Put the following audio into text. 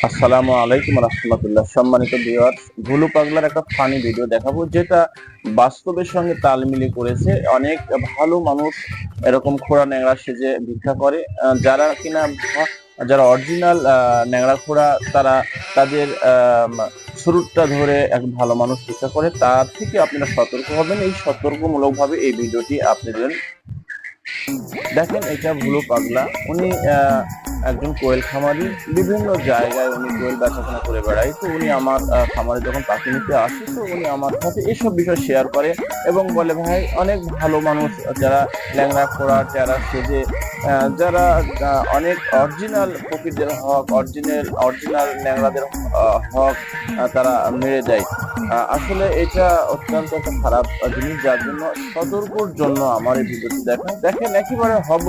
আসসালামু আলাইকুম রাহমাতুল্লাহ। সম্মানিত ভিউয়ার্স, ভুলু পাগলার একটা ফানি ভিডিও দেখাবো যেটা বাস্তবের সঙ্গে তাল মিলিয়ে করেছে। অনেক ভালো মানুষ এরকম খোঁড়া ন্যাংরা সেজে ভিক্ষা করে। যারা কিনা যারা অরিজিনাল ন্যাংরা খোঁড়া, তারা তাদের শুরুটা ধরে এক ভালো মানুষ ভিক্ষা করে, তার থেকে আপনারা সতর্ক হবেন। এই সতর্কমূলক ভাবে এই ভিডিওটি আপনি দেখেন। এটা ভুলু পাগলা। উনি একজন কোয়েল খামারি। বিভিন্ন জায়গায় উনি কোয়েল বেচাকেনা করে বেড়ায়। তো উনি আমার খামারে যখন পাখি নিতে আসে, তো উনি আমার সাথে এসব বিষয় শেয়ার করে এবং বলে, ভাই অনেক ভালো মানুষ যারা ল্যাংড়া খোঁড়া টেরা সেজে, যারা অনেক অরিজিনাল প্রকৃতির হক, অরিজিনাল ল্যাংড়াদের হক তারা মেরে দেয়। আসলে এটা অত্যন্ত একটা খারাপ জিনিস, যার জন্য সতর্কর জন্য আমার এই ভিডিওটি দেখেন। একেবারে হব